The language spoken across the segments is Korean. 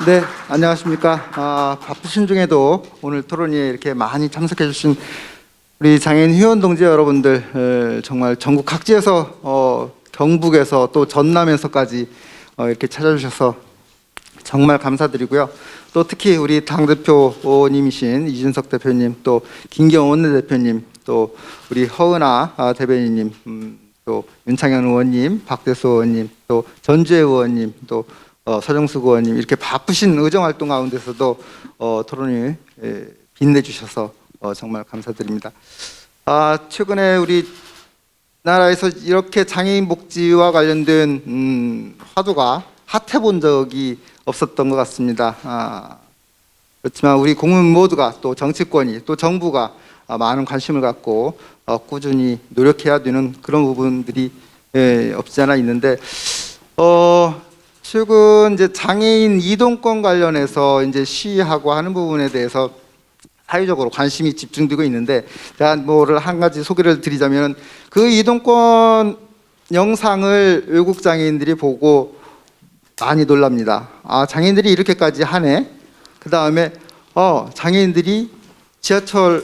네, 안녕하십니까. 바쁘신 중에도 오늘 토론회에 이렇게 많이 참석해 주신 우리 장애인 회원 동지 여러분들, 정말 전국 각지에서 경북에서 또 전남에서까지 이렇게 찾아주셔서 정말 감사드리고요. 또 특히 우리 당대표님이신 이준석 대표님, 또 김경원 원내대표님, 또 우리 허은아 대변인님, 또 윤창현 의원님, 박대수 의원님, 또 전주혜 의원님, 또 서정숙 의원님, 이렇게 바쁘신 의정활동 가운데서도 토론을 빛내주셔서 정말 감사드립니다. 최근에 우리 나라에서 이렇게 장애인 복지와 관련된 화두가 핫해본 적이 없었던 것 같습니다. 그렇지만 우리 국민 모두가, 또 정치권이, 또 정부가 많은 관심을 갖고 꾸준히 노력해야 되는 그런 부분들이 없지 않아 있는데, 최근 이제 장애인 이동권 관련해서 이제 시위하고 하는 부분에 대해서 사회적으로 관심이 집중되고 있는데, 제가 뭐를 한 가지 소개를 드리자면, 그 이동권 영상을 외국 장애인들이 보고 많이 놀랍니다. 장애인들이 이렇게까지 하네. 그 다음에 장애인들이 지하철을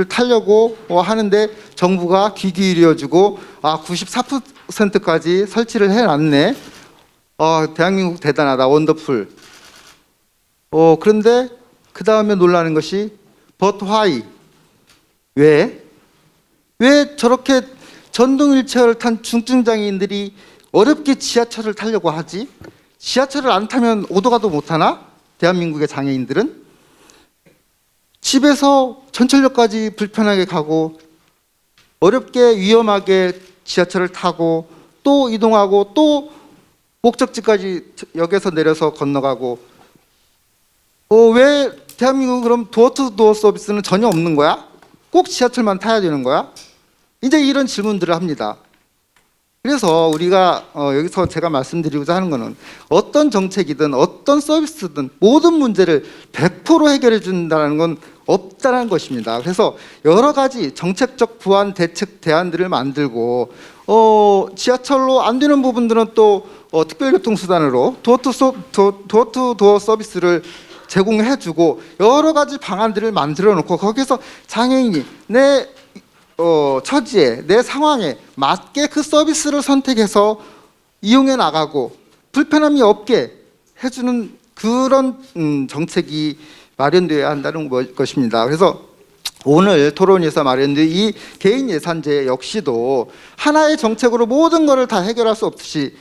타려고 하는데 정부가 귀 기울여주고 94%까지 설치를 해놨네. 대한민국 대단하다, 원더풀. 그런데 그 다음에 놀라는 것이 But why? 왜 저렇게 전동 휠체어를 탄 중증장애인들이 어렵게 지하철을 타려고 하지? 지하철을 안 타면 오도 가도 못 하나? 대한민국의 장애인들은 집에서 전철역까지 불편하게 가고 어렵게 위험하게 지하철을 타고 또 이동하고 또 목적지까지 역에서 내려서 건너가고, 왜 대한민국 그럼 도어투도어 서비스는 전혀 없는 거야? 꼭 지하철만 타야 되는 거야? 이제 이런 질문들을 합니다. 그래서 우리가 여기서 제가 말씀드리고자 하는 것은, 어떤 정책이든 어떤 서비스든 모든 문제를 100% 해결해 준다는 건 없다는 것입니다. 그래서 여러 가지 정책적 부안 대책 대안들을 만들고, 지하철로 안 되는 부분들은 또 특별교통수단으로 도어투도어 서비스를 제공해주고, 여러 가지 방안들을 만들어 놓고, 거기서 장애인이 내 처지에, 내 상황에 맞게 그 서비스를 선택해서 이용해 나가고 불편함이 없게 해주는 그런 정책이 마련되어야 한다는 것입니다. 그래서 오늘 토론에서 마련된 이 개인 예산제 역시도 하나의 정책으로 모든 것을 다 해결할 수 없이,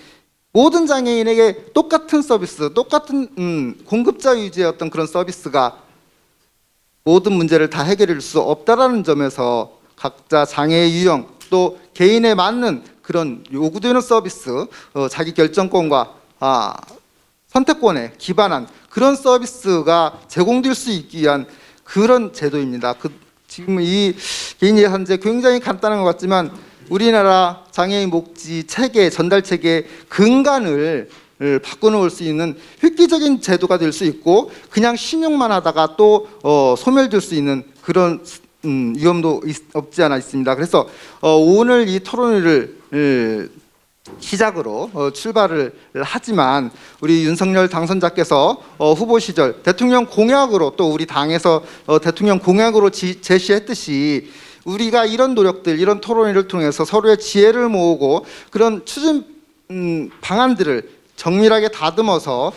모든 장애인에게 똑같은 서비스, 똑같은 공급자 위주의 어떤 그런 서비스가 모든 문제를 다 해결해 줄 수 없다라는 점에서 각자 장애의 유형, 또 개인에 맞는 그런 요구되는 서비스, 자기 결정권과 선택권에 기반한 그런 서비스가 제공될 수 있기 위한 그런 제도입니다. 지금 이 개인 예산제 굉장히 간단한 것 같지만 우리나라 장애인 복지 체계, 전달 체계의 근간을 바꿔놓을 수 있는 획기적인 제도가 될 수 있고, 그냥 신용만 하다가 또 소멸될 수 있는 그런 위험도 없지 않아 있습니다. 그래서 오늘 이 토론회를 시작으로 출발을 하지만, 우리 윤석열 당선자께서 후보 시절 대통령 공약으로, 또 우리 당에서 대통령 공약으로 제시했듯이, 우리가 이런 노력들, 이런 토론회를 통해서 서로의 지혜를 모으고 그런 추진 방안들을 정밀하게 다듬어서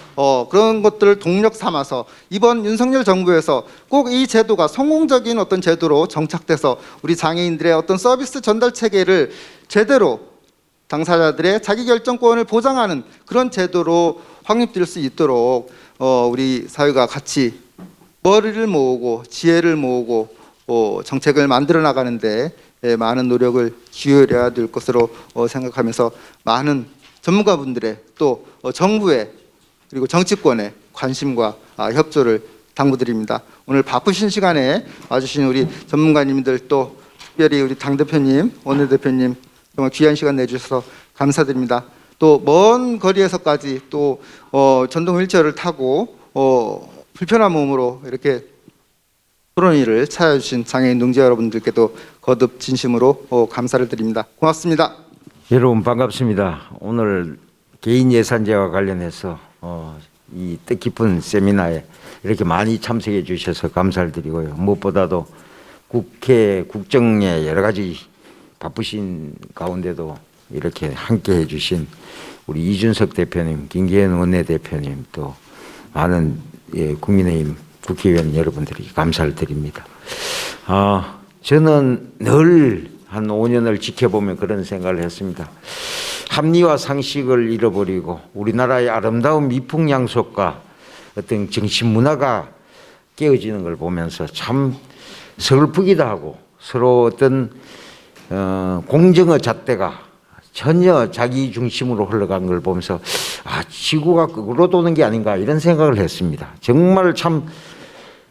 그런 것들을 동력 삼아서 이번 윤석열 정부에서 꼭 이 제도가 성공적인 어떤 제도로 정착돼서 우리 장애인들의 어떤 서비스 전달 체계를 제대로 당사자들의 자기결정권을 보장하는 그런 제도로 확립될 수 있도록 우리 사회가 같이 머리를 모으고 지혜를 모으고 정책을 만들어 나가는데 많은 노력을 기울여야 될 것으로 생각하면서, 많은 전문가분들의, 또 정부의, 그리고 정치권의 관심과 협조를 당부드립니다. 오늘 바쁘신 시간에 와주신 우리 전문가님들, 또 특별히 우리 당대표님, 원내대표님, 정말 귀한 시간 내주셔서 감사드립니다. 또 먼 거리에서까지 또 전동 휠체어를 타고 불편한 몸으로 이렇게 토론회를 찾아주신 장애인 동지 여러분들께도 거듭 진심으로 감사를 드립니다. 고맙습니다. 여러분 반갑습니다. 오늘 개인 예산제와 관련해서 이 뜻깊은 세미나에 이렇게 많이 참석해 주셔서 감사를 드리고요. 무엇보다도 국회 국정에 여러 가지 바쁘신 가운데도 이렇게 함께 해주신 우리 이준석 대표님, 김기현 원내대표님, 또 많은 국민의힘 국회의원 여러분들이 감사를 드립니다. 저는 늘 한 5년을 지켜보면 그런 생각을 했습니다. 합리와 상식을 잃어버리고 우리나라의 아름다운 미풍양속과 어떤 정신문화가 깨어지는 걸 보면서 참 슬프기도 하고 서로 어떤 공정의 잣대가 전혀 자기 중심으로 흘러간 걸 보면서 지구가 거꾸로 도는 게 아닌가 이런 생각을 했습니다. 정말 참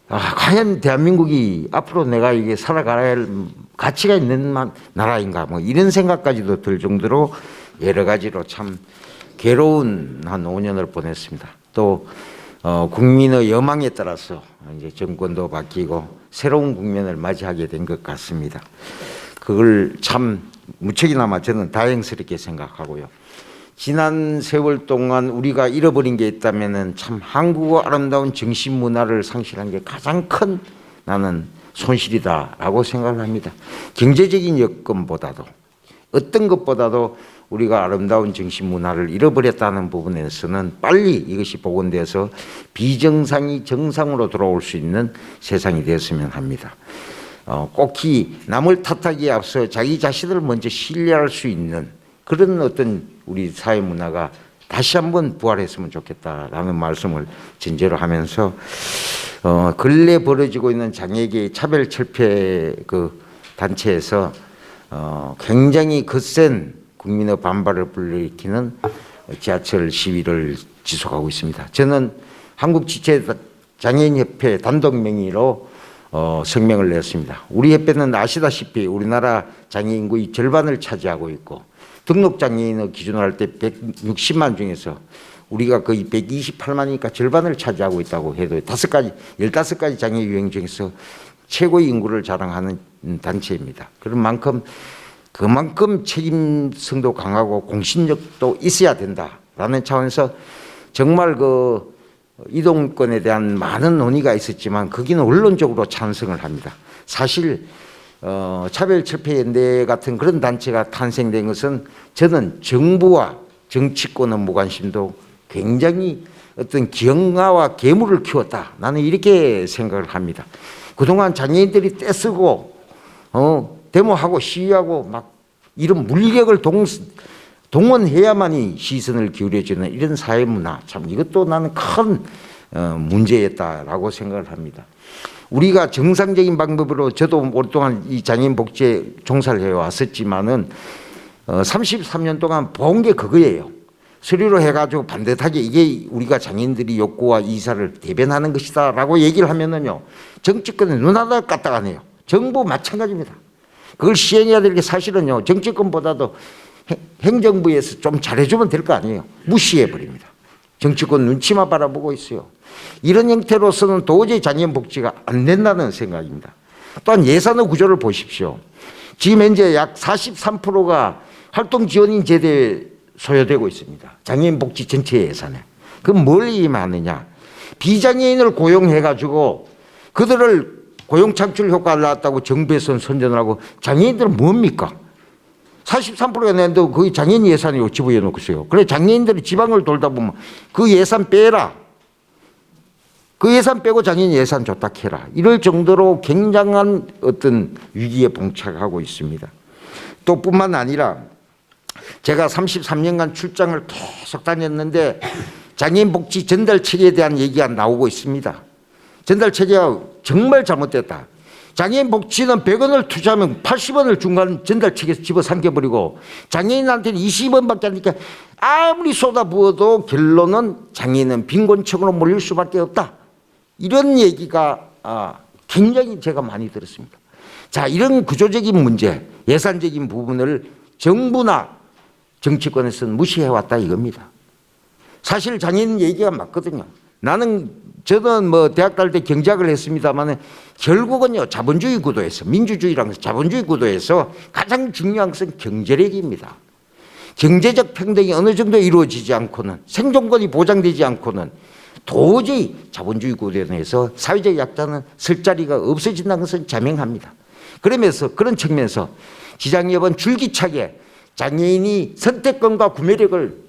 과연 대한민국이 앞으로 내가 이게 살아가야 할 가치가 있는 나라인가 뭐 이런 생각까지도 들 정도로 여러 가지로 참 괴로운 한 5년을 보냈습니다. 또 국민의 여망에 따라서 이제 정권도 바뀌고 새로운 국면을 맞이하게 된 것 같습니다. 그걸 참 무척이나마 저는 다행스럽게 생각하고요. 지난 세월 동안 우리가 잃어버린 게 있다면은 참 한국의 아름다운 정신 문화를 상실한 게 가장 큰 나는 손실이다라고 생각을 합니다. 경제적인 여건보다도 어떤 것보다도 우리가 아름다운 정신 문화를 잃어버렸다는 부분에서는 빨리 이것이 복원돼서 비정상이 정상으로 돌아올 수 있는 세상이 되었으면 합니다. 꼭히 남을 탓하기에 앞서 자기 자신을 먼저 신뢰할 수 있는 그런 어떤 우리 사회 문화가 다시 한번 부활했으면 좋겠다라는 말씀을 전제로 하면서 근래 벌어지고 있는 장애계의 차별철폐 그 단체에서 굉장히 거센 국민의 반발을 불러일으키는 지하철 시위를 지속하고 있습니다. 저는 한국지체장애인협회 단독 명의로 성명을 냈습니다. 우리 협회는 아시다시피 우리나라 장애 인구의 절반을 차지하고 있고 등록 장애인을 기준으로 할 때 160만 중에서 우리가 거의 128만이니까 절반을 차지하고 있다고 해도 15가지 장애 유형 중에서 최고의 인구를 자랑하는 단체입니다. 그만큼 책임성도 강하고 공신력도 있어야 된다라는 차원에서 정말 그 이동권에 대한 많은 논의가 있었지만 거기는 원론적으로 찬성을 합니다. 사실 차별철폐연대 같은 그런 단체가 탄생된 것은 저는 정부와 정치권의 무관심도 굉장히 어떤 기형아와 괴물을 키웠다. 나는 이렇게 생각을 합니다. 그동안 장애인들이 떼쓰고 데모하고 시위하고 막 이런 물력을 동원해야만이 시선을 기울여주는 이런 사회 문화, 참 이것도 나는 큰 문제였다라고 생각을 합니다. 우리가 정상적인 방법으로 저도 오랫동안 이 장애인 복지에 종사를 해왔었지만은 33년 동안 본 게 그거예요. 서류로 해가지고 반듯하게 이게 우리가 장애인들이 욕구와 이사를 대변하는 것이다라고 얘기를 하면은요 정치권에 눈하다 까딱하네요. 정부 마찬가지입니다. 그걸 시행해야 될 게 사실은요 정치권보다도 행정부에서 좀 잘해주면 될 거 아니에요. 무시해버립니다. 정치권 눈치만 바라보고 있어요. 이런 형태로서는 도저히 장애인 복지가 안 된다는 생각입니다. 또한 예산의 구조를 보십시오. 지금 현재 약 43%가 활동지원인 제도에 소요되고 있습니다. 장애인 복지 전체 예산에. 그럼 뭘 의미하느냐. 비장애인을 고용해가지고 그들을 고용창출 효과를 낳았다고 정부에서는 선전을 하고 장애인들은 뭡니까? 43%가 낸데 거의 장애인 예산이 집어넣어 놓고 있어요. 그래 장애인들이 지방을 돌다 보면 그 예산 빼라. 그 예산 빼고 장애인 예산 줬다 해라. 이럴 정도로 굉장한 어떤 위기에 봉착하고 있습니다. 또 뿐만 아니라 제가 33년간 출장을 계속 다녔는데 장애인 복지 전달 체계에 대한 얘기가 나오고 있습니다. 전달 체계가 정말 잘못됐다. 장애인 복지는 100원을 투자하면 80원을 중간 전달 체계에서 집어삼켜버리고 장애인한테는 20원밖에 안 되니까 아무리 쏟아부어도 결론은 장애인은 빈곤층으로 몰릴 수밖에 없다. 이런 얘기가 굉장히 제가 많이 들었습니다. 자, 이런 구조적인 문제, 예산적인 부분을 정부나 정치권에서는 무시해왔다 이겁니다. 사실 장애인 얘기가 맞거든요. 저는 뭐 대학 다닐 때 경제학을 했습니다만 결국은요 자본주의 구도에서 민주주의랑 자본주의 구도에서 가장 중요한 것은 경제력입니다. 경제적 평등이 어느 정도 이루어지지 않고는 생존권이 보장되지 않고는 도저히 자본주의 구조에서 사회적 약자는 설 자리가 없어진다는 것은 자명합니다. 그러면서 그런 측면에서 지장협은 줄기차게 장애인이 선택권과 구매력을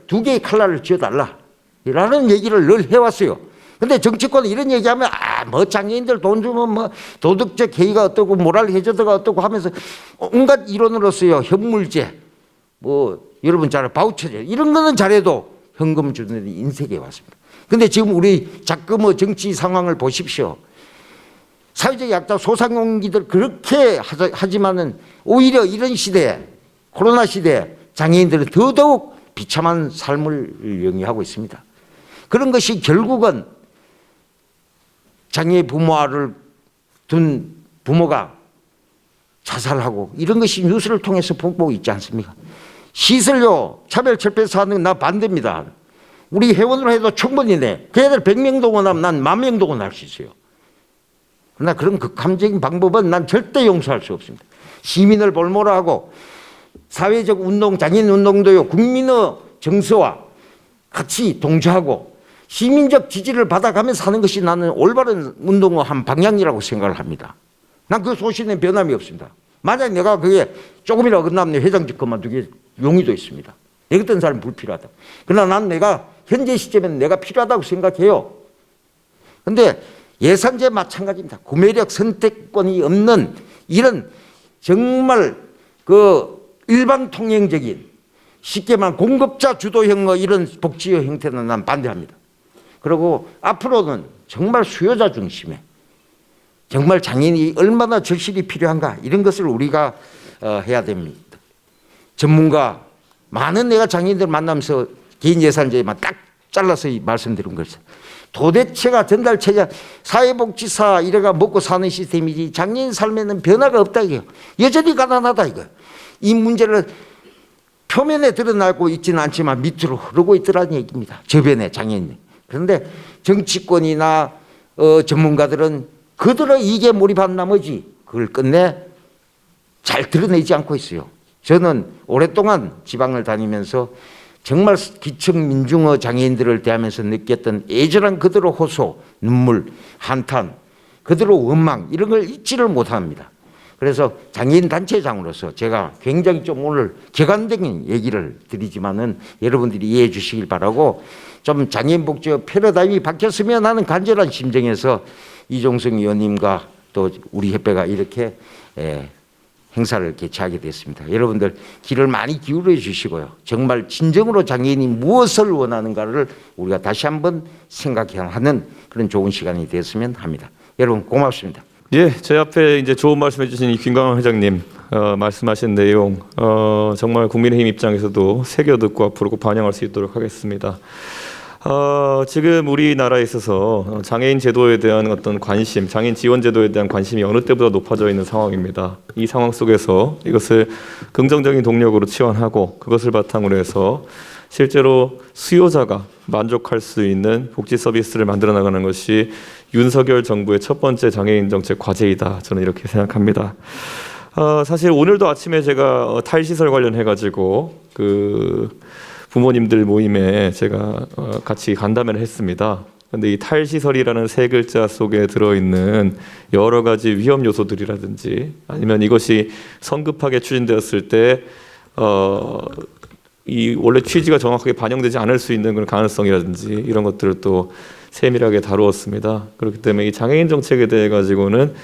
두 개의 칼날을 쥐어달라라는 얘기를 늘 해왔어요. 근데 정치권은 이런 얘기하면 뭐 장애인들 돈 주면 뭐 도덕적 해이가 어떻고 모랄 해저드가 어떻고 하면서 온갖 이론으로서요. 현물제 뭐 여러분 잘 바우처제 이런 거는 잘해도 현금 주는 인색에 왔습니다. 근데 지금 우리 자꾸 뭐 정치 상황을 보십시오. 사회적 약자 소상공인들 그렇게 하지만은 오히려 이런 시대에 코로나 시대에 장애인들은 더더욱 비참한 삶을 영위하고 있습니다. 그런 것이 결국은 장애 부모를 둔 부모가 자살하고 이런 것이 뉴스를 통해서 보고 있지 않습니까? 시설료 차별철폐사 하는 거 나 반대입니다. 우리 회원으로 해도 충분히네. 걔들 100명 동원하면 난 10,000명 동원할 수 있어요. 그러나 그런 극함적인 방법은 난 절대 용서할 수 없습니다. 시민을 볼모로하고 사회적 운동, 장애인 운동도요. 국민의 정서와 같이 동조하고 시민적 지지를 받아가면서 하는 것이 나는 올바른 운동의 한 방향이라고 생각을 합니다. 난 그 소신에 변함이 없습니다. 만약 내가 그게 조금이라도 어긋나면 회장직 그만두기 용의도 있습니다. 내 같은 사람은 불필요하다. 그러나 난 내가 현재 시점에는 내가 필요하다고 생각해요. 그런데 예산제 마찬가지입니다. 구매력 선택권이 없는 이런 정말 그 일방통행적인 쉽게 말하면 공급자 주도형의 이런 복지의 형태는 난 반대합니다. 그리고 앞으로는 정말 수요자 중심에 정말 장애인이 얼마나 절실히 필요한가 이런 것을 우리가 해야 됩니다. 전문가 많은 내가 장애인들 만나면서 개인 예산제만 딱 잘라서 말씀드린 것을 도대체가 전달체제 사회복지사 이래가 먹고 사는 시스템이지 장애인 삶에는 변화가 없다 이거예요. 여전히 가난하다 이거예요. 이 문제를 표면에 드러나고 있지는 않지만 밑으로 흐르고 있더라는 얘기입니다. 저변에 장애인. 그런데 정치권이나 전문가들은 그들의 이익에 몰입한 나머지 그걸 끝내 잘 드러내지 않고 있어요. 저는 오랫동안 지방을 다니면서 정말 기층 민중의 장애인들을 대하면서 느꼈던 애절한 그들의 호소, 눈물, 한탄, 그들의 원망 이런 걸 잊지를 못합니다. 그래서 장애인 단체장으로서 제가 굉장히 좀 오늘 객관적인 얘기를 드리지만은 여러분들이 이해해 주시길 바라고 좀 장애인 복지 패러다임이 바뀌었으면 하는 간절한 심정에서 이종성 의원님과 또 우리 협회가 이렇게 행사를 개최하게 됐습니다. 여러분들 귀를 많이 기울여 주시고요. 정말 진정으로 장애인이 무엇을 원하는가를 우리가 다시 한번 생각하는 그런 좋은 시간이 됐으면 합니다. 여러분 고맙습니다. 예, 제 앞에 이제 좋은 말씀해 주신 이 김광환 회장님 말씀하신 내용 정말 국민의힘 입장에서도 새겨 듣고 앞으로 꼭 반영할 수 있도록 하겠습니다. 지금 우리나라에 있어서 장애인 제도에 대한 어떤 관심, 장애인 지원 제도에 대한 관심이 어느 때보다 높아져 있는 상황입니다. 이 상황 속에서 이것을 긍정적인 동력으로 치환하고 그것을 바탕으로 해서 실제로 수요자가 만족할 수 있는 복지 서비스를 만들어 나가는 것이 윤석열 정부의 첫 번째 장애인 정책 과제이다. 저는 이렇게 생각합니다. 사실 오늘도 아침에 제가 탈시설 관련해 가지고 부모님들 모임에 제가 같이 간담회를 했습니다. 그런데 이 탈시설이라는 세 글자 속에 들어있는 여러 가지 위험 요소들이라든지 아니면 이것이 성급하게 추진되었을 때 이 원래 취지가 정확하게 반영되지 않을 수 있는 그런 가능성이라든지 이런 것들을 또 세밀하게 다루었습니다. 그렇기 때문에 이 장애인 정책에 대해 가지고는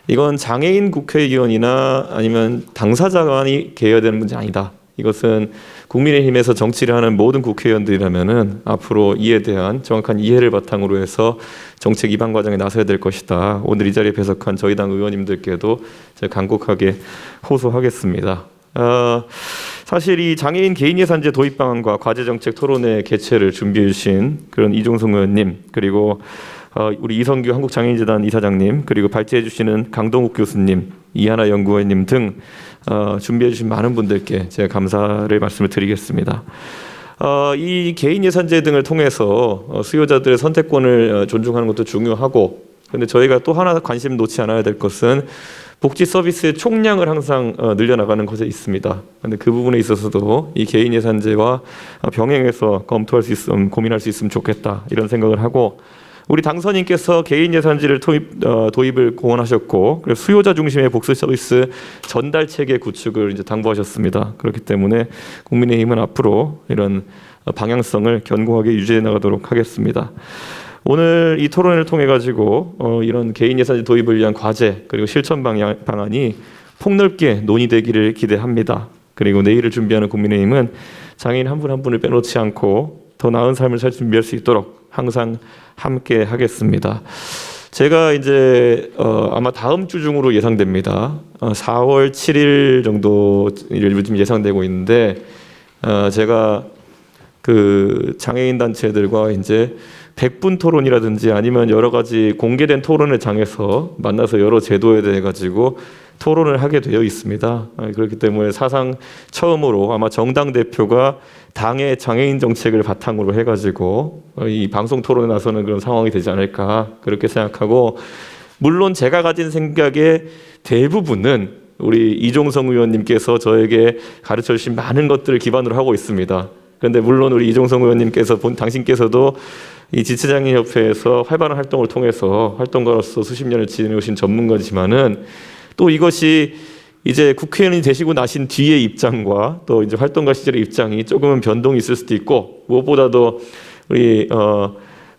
이건 장애인 국회의원이나 아니면 당사자만이 개혁되는 문제 아니다. 이것은 국민의힘에서 정치를 하는 모든 국회의원들이라면은 앞으로 이에 대한 정확한 이해를 바탕으로 해서 정책 입안 과정에 나서야 될 것이다. 오늘 이 자리에 배석한 저희 당 의원님들께도 제가 간곡하게 호소하겠습니다. 사실 이 장애인 개인 예산제 도입 방안과 과제 정책 토론회 개최를 준비해 주신 그런 이종성 의원님 그리고 우리 이성규 한국장애인재단 이사장님 그리고 발제해 주시는 강동욱 교수님 이하나 연구원님 등 준비해 주신 많은 분들께 제가 감사를 말씀을 드리겠습니다. 이 개인 예산제 등을 통해서 수요자들의 선택권을 존중하는 것도 중요하고 그런데 저희가 또 하나 관심 놓지 않아야 될 것은 복지 서비스의 총량을 항상 늘려나가는 것에 있습니다. 그런데 그 부분에 있어서도 이 개인 예산제와 병행해서 검토할 수 있으면 고민할 수 있으면 좋겠다 이런 생각을 하고 우리 당선인께서 개인 예산제를 도입을 공언하셨고 그리고 수요자 중심의 복지 서비스 전달 체계 구축을 이제 당부하셨습니다. 그렇기 때문에 국민의힘은 앞으로 이런 방향성을 견고하게 유지해 나가도록 하겠습니다. 오늘 이 토론을 통해 가지고 이런 개인 예산제 도입을 위한 과제 그리고 실천 방안이 폭넓게 논의되기를 기대합니다. 그리고 내일을 준비하는 국민의힘은 장애인 한 분 한 분을 빼놓지 않고 더 나은 삶을 살 준비할 수 있도록 항상 함께 하겠습니다. 제가 이제 아마 다음 주 중으로 예상됩니다. 4월 7일 정도 좀 예상되고 있는데 제가 그 장애인 단체들과 이제 100분 토론이라든지 아니면 여러 가지 공개된 토론을 장에서 만나서 여러 제도에 대해 가지고 토론을 하게 되어 있습니다. 그렇기 때문에 사상 처음으로 아마 정당 대표가 당의 장애인 정책을 바탕으로 해가지고 이 방송 토론에 나서는 그런 상황이 되지 않을까 그렇게 생각하고 물론 제가 가진 생각의 대부분은 우리 이종성 의원님께서 저에게 가르쳐 주신 많은 것들을 기반으로 하고 있습니다. 그런데 물론 우리 이종성 의원님께서 당신께서도 이 지체장애인협회에서 활발한 활동을 통해서 활동가로서 수십 년을 지내오신 전문가지만은 또 이것이 이제 국회의원이 되시고 나신 뒤의 입장과 또 이제 활동가 시절의 입장이 조금은 변동이 있을 수도 있고 무엇보다도 우리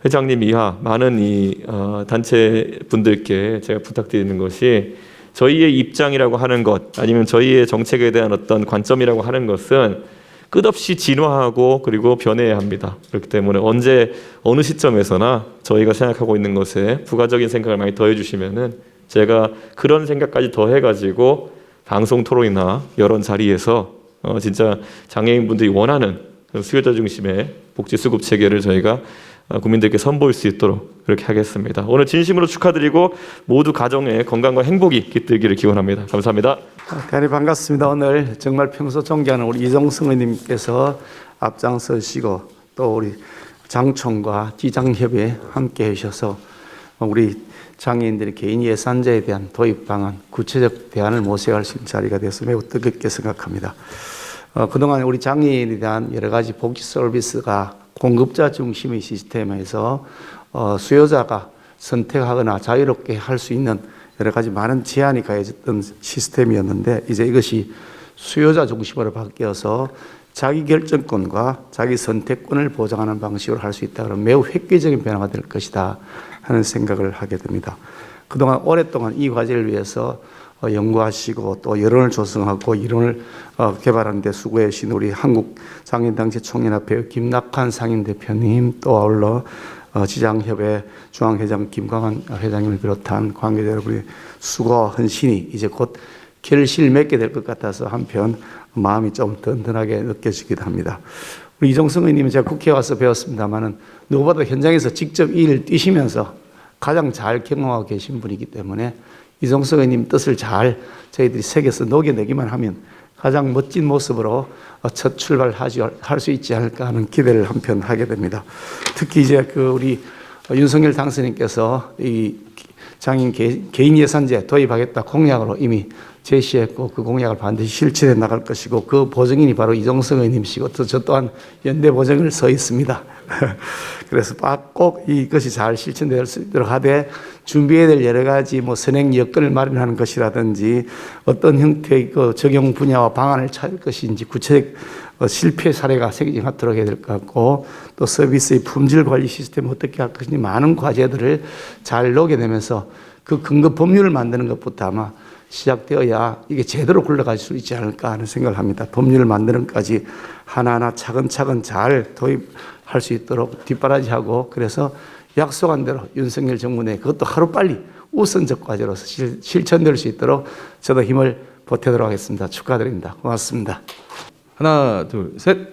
회장님 이하 많은 이 단체 분들께 제가 부탁드리는 것이 저희의 입장이라고 하는 것 아니면 저희의 정책에 대한 어떤 관점이라고 하는 것은 끝없이 진화하고 그리고 변해야 합니다. 그렇기 때문에 언제 어느 시점에서나 저희가 생각하고 있는 것에 부가적인 생각을 많이 더해 주시면은 제가 그런 생각까지 더해 가지고 방송 토론이나 여러 자리에서 진짜 장애인분들이 원하는 수요자 중심의 복지 수급 체계를 저희가 국민들께 선보일 수 있도록 그렇게 하겠습니다. 오늘 진심으로 축하드리고 모두 가정에 건강과 행복이 깃들기를 기원합니다. 감사합니다. 대단히 반갑습니다. 오늘 정말 평소 존경하는 우리 이종성 의원님께서 앞장서시고 또 우리 장총과 지장협에 함께 해주셔서 우리 장애인들의 개인 예산제에 대한 도입 방안, 구체적 대안을 모색할 수 있는 자리가 돼서 매우 뜻깊게 생각합니다. 그동안 우리 장애인에 대한 여러 가지 복지 서비스가 공급자 중심의 시스템에서 수요자가 선택하거나 자유롭게 할 수 있는 여러 가지 많은 제한이 가해졌던 시스템이었는데 이제 이것이 수요자 중심으로 바뀌어서 자기 결정권과 자기 선택권을 보장하는 방식으로 할 수 있다. 그러면 매우 획기적인 변화가 될 것이다 하는 생각을 하게 됩니다. 그동안 오랫동안 이 과제를 위해서 연구하시고 또 여론을 조성하고 이론을 개발하는 데 수고해 주신 우리 한국장애인단체 총연합회 김낙한 상임대표님 또 아울러 지장협회 중앙회장 김광환 회장님을 비롯한 관계자 여러분의 수고와 헌신이 이제 곧 결실을 맺게 될 것 같아서 한편 마음이 좀 든든하게 느껴지기도 합니다. 우리 이종성 의원님은 제가 국회에 와서 배웠습니다마는 누구보다 현장에서 직접 이 일을 뛰시면서 가장 잘 경험하고 계신 분이기 때문에 이종성 의원님 뜻을 잘 저희들이 새겨서 녹여내기만 하면 가장 멋진 모습으로 첫 출발할 수 있지 않을까 하는 기대를 한편 하게 됩니다. 특히 이제 그 우리 윤석열 당선인께서 이 장애인 개인 예산제 도입하겠다 공약으로 이미 제시했고 그 공약을 반드시 실천해 나갈 것이고 그 보증인이 바로 이종성 의원님이시고 또 저 또한 연대 보증을 서 있습니다. 그래서 꼭 이것이 잘 실천될 수 있도록 하되 준비해야 될 여러 가지 선행 여건을 마련하는 것이라든지 어떤 형태의 그 적용 분야와 방안을 찾을 것인지 구체적 실패 사례가 생기도록 해야 될 것 같고 또 서비스의 품질 관리 시스템을 어떻게 할 것인지 많은 과제들을 잘 녹여내면서 그 근거 법률을 만드는 것부터 아마 시작되어야 이게 제대로 굴러갈 수 있지 않을까 하는 생각을 합니다. 법률을 만드는 것까지 하나하나 차근차근 잘 도입할 수 있도록 뒷바라지하고 그래서 약속한 대로 윤석열 정부 내 그것도 하루빨리 우선적 과제로서 실천될 수 있도록 저도 힘을 보태도록 하겠습니다. 축하드립니다. 고맙습니다. 하나, 둘, 셋.